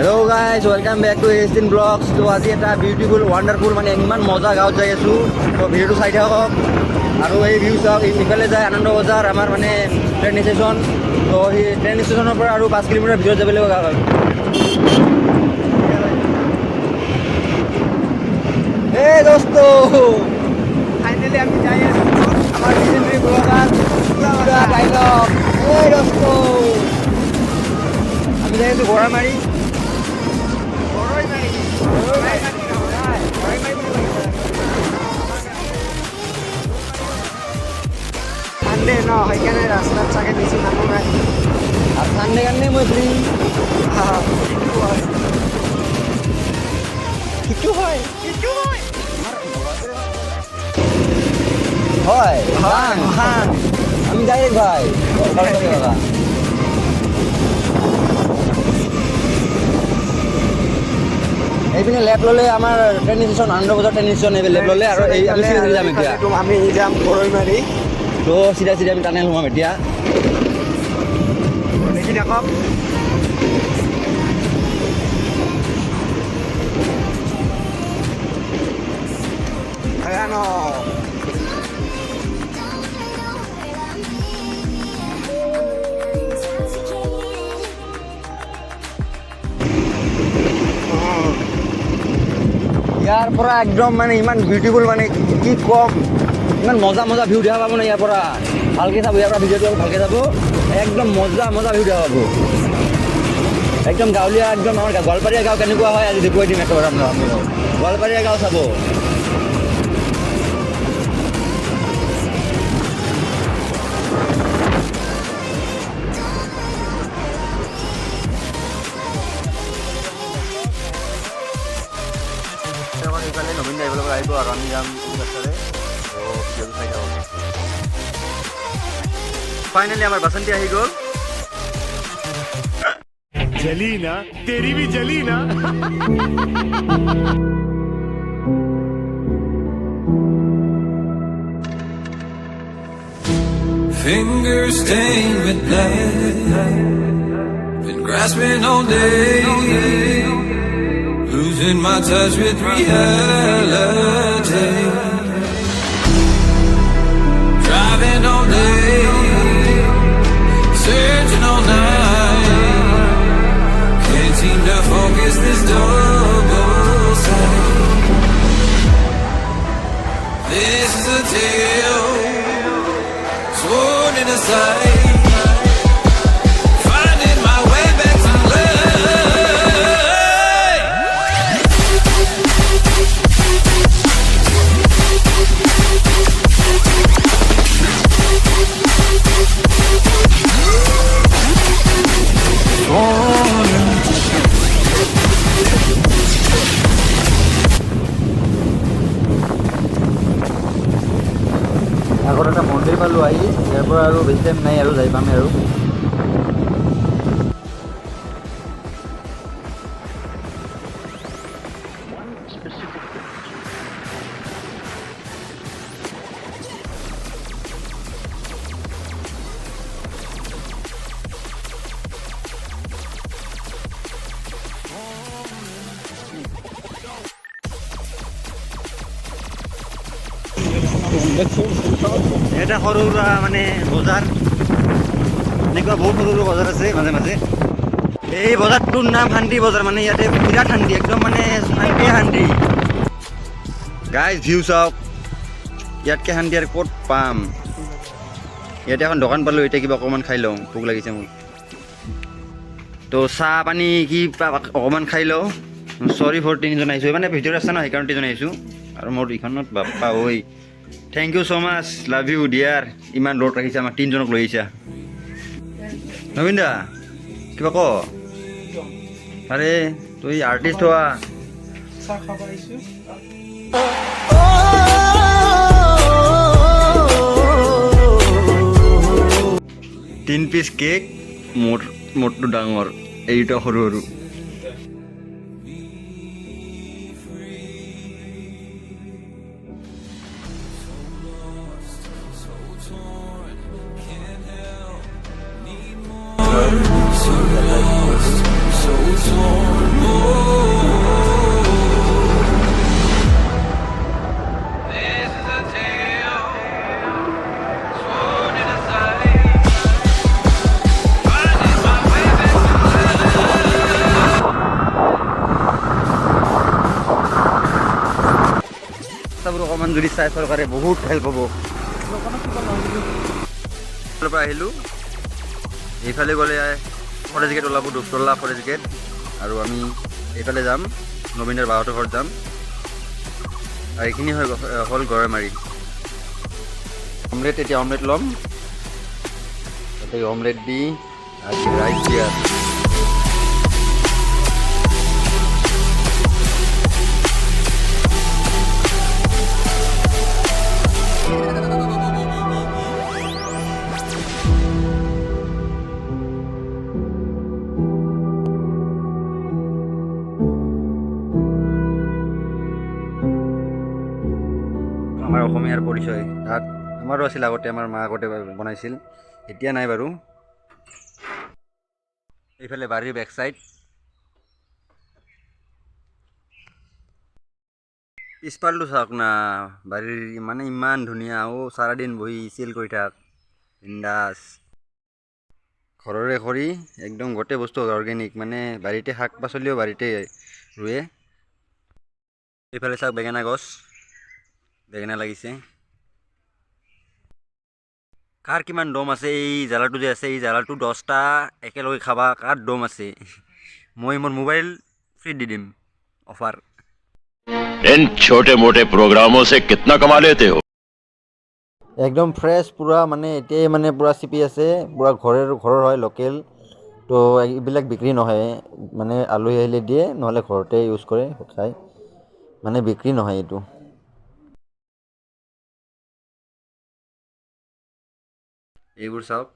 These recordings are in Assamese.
Hello' guys welcome back to এছটিন ব্লগছ। তো আজি এটা বিউটিফুল ৱাণ্ডাৰফুল মানে ইমান মজা গাঁৱত যাই আছোঁ। তো ভিডিঅ'টো চাই থাকক আৰু এই ভিউ চাওক। ইফালে যায় আনন্দ বজাৰ, আমাৰ মানে ট্ৰেইন ষ্টেচন। তো সেই ট্ৰেইন ষ্টেচনৰ পৰা আৰু 5 কিলোমিটাৰ ভিতৰত যাব লাগিব গাঁৱত। এই দোস্ত ফাইনেলি আমি যাই আছোঁ আমাৰ ৰিচেণ্টলি ব্লগাৰ ডাইলগ। এই দোস্ত আমি যাই আছোঁ ঘোঁৰামাৰী। সানডে ন সেইকাৰণে ৰাস্তাত চাগে বেছি মানুহ নাই আৰু চানডে কাৰণে মই ফ্ৰী। সেইটো হয় হয় খান আমি ডাইৰেক্ট ভাই এইপিনে লেফ্ট ল'লে আমাৰ ট্ৰেইন ষ্টেচন আনন্দ বজাৰ ট্ৰেইন ষ্টেচন এই লেফ্ট ল'লে আৰু এই আমি চিধা যাম এতিয়া। আমি যাম গৰৈমাৰী। তো চিধা চিধা আমি টানেল সোমাম এতিয়া। দেখি থাকক। ইয়াৰ পৰা একদম মানে ইমান বিউটিফুল মানে কি কম, ইমান মজা মজা ভিউ দেখা পাব না ইয়াৰ পৰা। ভালকৈ চাব, ইয়াৰ পৰা ভিডিঅ'টো ভালকৈ চাব, একদম মজা মজা ভিউ দেখা পাব। একদম গাঁৱলীয়া, একদম আমাৰ গোৱালপাৰীয়া গাঁও কেনেকুৱা হয় আজি দেখুৱাই দিম একেবাৰে। আপোনাৰ গোৱালপাৰীয়া গাঁও চাব। এইফালে নবীন আহিব লগা আহিব আৰু আমি যাম ৰাস্তাৰে। ভিডিঅ'টো চাই থাকক। ফাইনেলি আমাৰ বাসন্তী আহি গ'ল। जली ना तेरी भी जली ना। Fingers stained with blood, been grasping all day, losing my touch with reality, driving all day, searching all night, can't seem to focus this double sight. This is a tale sworn in a sight. Finding my way back to life. আগত এটা মন্দিৰ পালোঁ আহি, ইয়াৰ পৰা আৰু বেছি টাইম নাই আৰু যাই পামেই আৰু। এটা সৰু সুৰা মানে বজাৰ, এনেকুৱা বহুত সৰু সৰু বজাৰ আছে মাজে মাজে। এই বজাৰটোৰ নাম শান্তি বজাৰ। মানে ইয়াতে বিৰাট শান্তি, একদম মানে শান্তিয়ে শান্তি। গাইজ ভিউ চাওক, ইয়াতকৈ শান্তি আৰু ক'ত পাম। ইয়াতে এখন দোকান পালোঁ, এতিয়া কিবা অকণমান খাই লওঁ, ভোক লাগিছে মোক। তো চাহ পানী কি অকণমান খাই লওঁ। চৰি ফৰ তিনিজন আহিছোঁ, মানে ভিতৰত আছে ন সেইকাৰণে তিনিজন আহিছোঁ। আৰু মোৰ ইখনত বাপ্পা ঐ, thank you so' much, love you dear. ইমান ৰ'দ ৰাখিছে, আমাৰ তিনিজনক লৈ আহিছা। নবীন দা কিবা ক। আৰে তই আৰ্টিষ্ট হোৱা। চাহ খাব আহিছোঁ। 3 পিচ কেক, মোৰটো ডাঙৰ, এই দুটা সৰু সৰু। So lost, so torn. অকণমান যদি চাই চৰকাৰে বহুত হেল্প হ'ব। পৰা আহিলোঁ, এইফালে গ'লে ফৰেষ্ট গেট ওলাব, দুপতলা ফৰেষ্ট গেট, আৰু আমি এইফালে যাম, নবীনৰ বাহঁতৰ ঘৰত যাম, আৰু এইখিনি হ'ল গড়েমাৰী। অমলেট, এতিয়া অমলেট ল'ম, তাতে অমলেট দি আজি ৰাইচ দিয়া আছে। আমাৰ অসমীয়াৰ পৰিচয় তাত আমাৰো আছিল আগতে, আমাৰ মা আগতে বনাইছিল, এতিয়া নাই বাৰু। এইফালে বাৰীৰ বেক চাইড, পিছফালটো চাওক না, বাৰীৰ মানে ইমান ধুনীয়া। চাৰাদিন বহি চিল কৰি থাক, বিন্দাছ। ঘৰৰে খৰি, একদম গোটেই বস্তু অৰ্গেনিক, মানে বাৰীতে শাক পাচলিও বাৰীতে ৰুৱে। এইফালে চাওক বেঙেনা গছ, বেঙেনা লাগিছে। কাৰ কিমান দম আছে, এই জালাটো যে আছে, এই জালাটো 10টা একেলগে খাবা, কাৰ দম আছে। মই মোৰ মোবাইল ফ্ৰী দি দিম, অফাৰ। इन छोटे मोटे प्रोग्रामों से कितना कमा लेते हो? একদম ফ্ৰেছ পূৰা, মানে এতিয়াই মানে পূৰা চিপি আছে, পূৰা ঘৰৰ হয়, লোকেল। তো এইবিলাক বিক্ৰী নহয়, মানে আলহী আহিলে দিয়ে, নহ'লে ঘৰতে ইউজ কৰে খায়, মানে বিক্ৰী নহয় এইটো। এইবোৰ চাওক,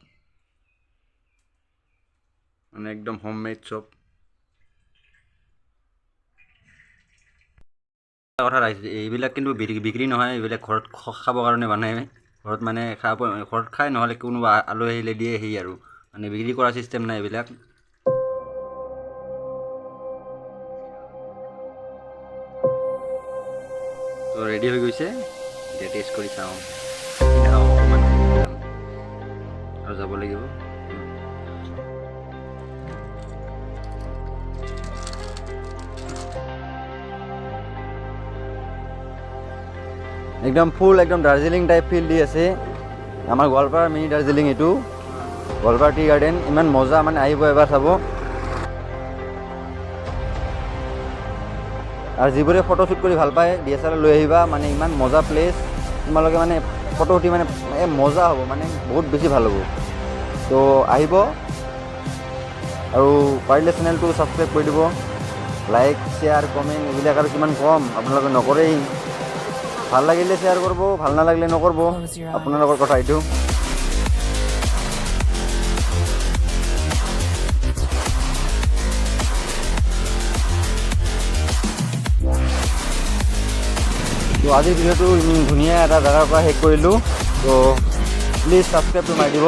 মানে একদম হোম মেড চব। কথা ৰাখিছে, এইবিলাক কিন্তু বিক্ৰী নহয়, এইবিলাক ঘৰত খাবৰ কাৰণে বনাই, ঘৰত মানে ঘৰত খায়, নহ'লে কোনোবা আলহী আহিলে দিয়ে, সেই আৰু মানে বিক্ৰী কৰা চিষ্টেম নাই এইবিলাক। তো ৰেডি হৈ গৈছে, এতিয়া টেষ্ট কৰি চাওঁ, অকণমান আৰু যাব লাগিব। একদম ফুল, একদম দাৰ্জিলিং টাইপ ফিল দি আছে। আমাৰ গোৱালপাৰা মিনি দাৰ্জিলিং, এইটো গোৱালপাৰা টি গাৰ্ডেন, ইমান মজা, মানে আহিব এবাৰ চাব। আৰু যিবোৰে ফটোশ্বুট কৰি ভাল পায়, DSLR লৈ আহিবা, মানে ইমান মজা প্লেচ, তোমালোকে মানে ফটো উঠি মানে মজা হ'ব, মানে বহুত বেছি ভাল হ'ব। তো আহিব, আৰু পাৰিলে চেনেলটো ছাবস্ক্ৰাইব কৰি দিব, লাইক শ্বেয়াৰ কমেণ্ট এইবিলাক আৰু কিমান কম, আপোনালোকে নকৰেই। ভাল লাগিলে শ্বেয়াৰ কৰিব, ভাল নালাগিলে নকৰিব, আপোনালোকৰ কথা এইটো। তো আজিৰ ভিডিঅ'টো ধুনীয়া এটা জেগাৰ পৰা শেষ কৰিলোঁ। তো প্লিজ ছাবস্ক্ৰাইবটো মাৰি দিব।